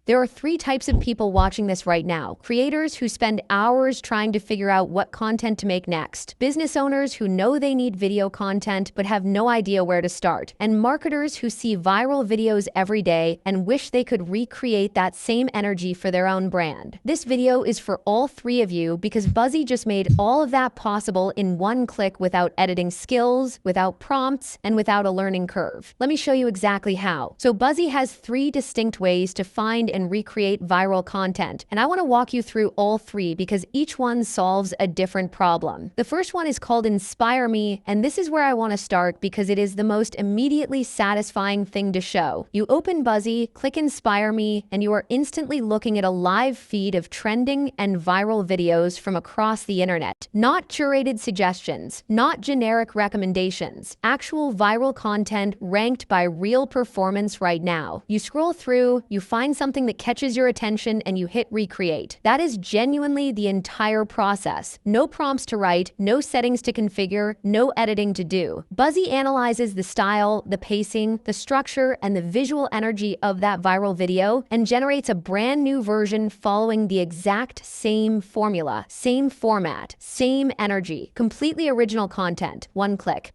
There are three types of people watching this right now. Creators who spend hours trying to figure out what content to make next. Business owners who know they need video content but have no idea where to start. And marketers who see viral videos every day and wish they could recreate that same energy for their own brand. This video is for all three of you because Buzzy just made all of that possible in one click without editing skills, without prompts, and without a learning curve. Let me show you exactly how. So Buzzy has three distinct ways to find and recreate viral content, and I want to walk you through all three because each one solves a different problem. The first one is called Inspire Me, and this is where I want to start because it is the most immediately satisfying thing to show. You open Buzzy, click Inspire Me, and you are instantly looking at a live feed of trending and viral videos from across the internet. Not curated suggestions, not generic recommendations, actual viral content ranked by real performance right now. You scroll through, you find something that catches your attention, and you hit recreate. That is genuinely the entire process. No prompts to write, no settings to configure, no editing to do. Buzzy analyzes the style, the pacing, the structure, and the visual energy of that viral video and generates a brand new version following the exact same formula, same format, same energy, completely original content. One click.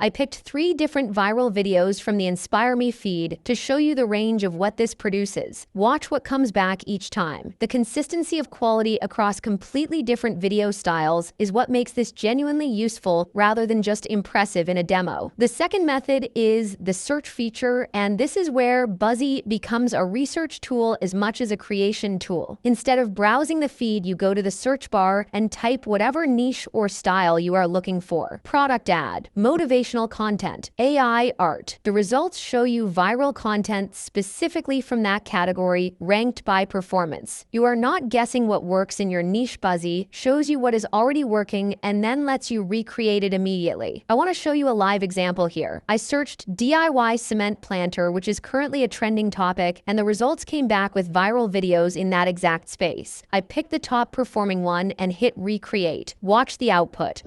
I picked three different viral videos from the Inspire Me feed to show you the range of what this produces. Watch what comes back each time. The consistency of quality across completely different video styles is what makes this genuinely useful rather than just impressive in a demo. The second method is the search feature, and this is where Buzzy becomes a research tool as much as a creation tool. Instead of browsing the feed, you go to the search bar and type whatever niche or style you are looking for. Product ad, motivational content, AI art. The results show you viral content specifically from that category ranked by performance. You are not guessing what works in your niche. Buzzy shows you what is already working and then lets you recreate it immediately. I want to show you a live example here. I searched DIY cement planter, which is currently a trending topic, and the results came back with viral videos in that exact space. I picked the top performing one and hit recreate. Watch the output.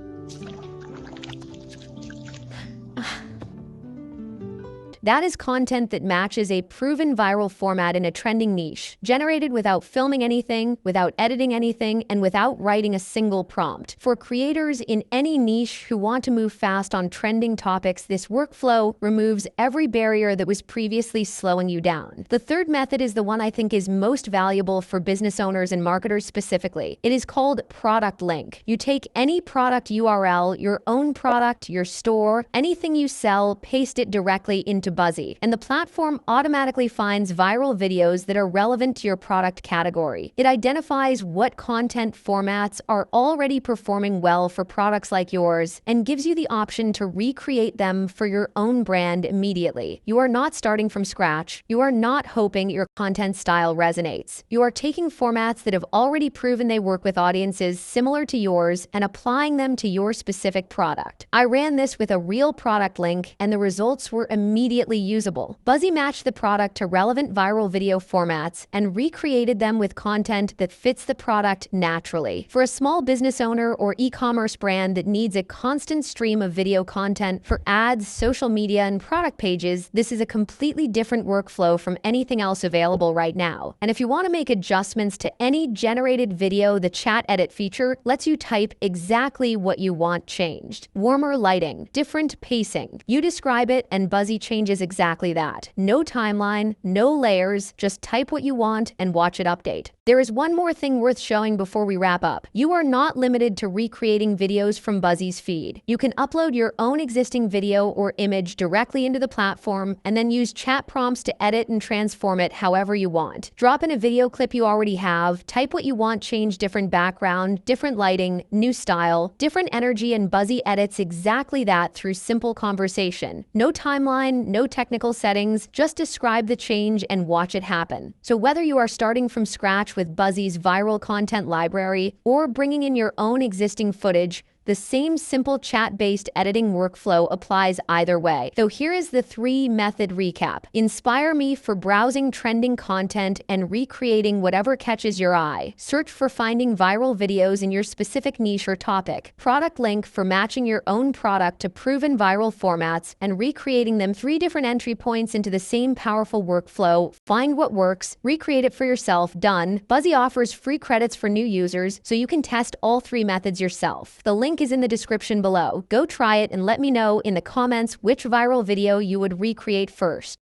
That is content that matches a proven viral format in a trending niche, generated without filming anything, without editing anything, and without writing a single prompt. For creators in any niche who want to move fast on trending topics, this workflow removes every barrier that was previously slowing you down. The third method is the one I think is most valuable for business owners and marketers specifically. It is called product link. You take any product URL, your own product, your store, anything you sell, paste it directly into Buzzy, and the platform automatically finds viral videos that are relevant to your product category. It identifies what content formats are already performing well for products like yours and gives you the option to recreate them for your own brand immediately. You are not starting from scratch. You are not hoping your content style resonates. You are taking formats that have already proven they work with audiences similar to yours and applying them to your specific product. I ran this with a real product link, and the results were immediately usable. Buzzy matched the product to relevant viral video formats and recreated them with content that fits the product naturally. For a small business owner or e-commerce brand that needs a constant stream of video content for ads, social media, and product pages, this is a completely different workflow from anything else available right now. And if you want to make adjustments to any generated video, the chat edit feature lets you type exactly what you want changed. Warmer lighting, different pacing. You describe it and Buzzy changes exactly that. No timeline, no layers, just type what you want and watch it update. There is one more thing worth showing before we wrap up. You are not limited to recreating videos from Buzzy's feed. You can upload your own existing video or image directly into the platform and then use chat prompts to edit and transform it however you want. Drop in a video clip you already have, type what you want, change different background, different lighting, new style, different energy, and Buzzy edits exactly that through simple conversation. No timeline, no technical settings, just describe the change and watch it happen. So whether you are starting from scratch with Buzzy's viral content library or bringing in your own existing footage, The same simple chat-based editing workflow applies either way. Though here is the 3-method recap. Inspire me for browsing trending content and recreating whatever catches your eye. Search for finding viral videos in your specific niche or topic. Product link for matching your own product to proven viral formats and recreating them. 3 different entry points into the same powerful workflow. Find what works, recreate it for yourself. Done. Buzzy offers free credits for new users, so you can test all 3 methods yourself. The link is in the description below. Go try it and let me know in the comments which viral video you would recreate first.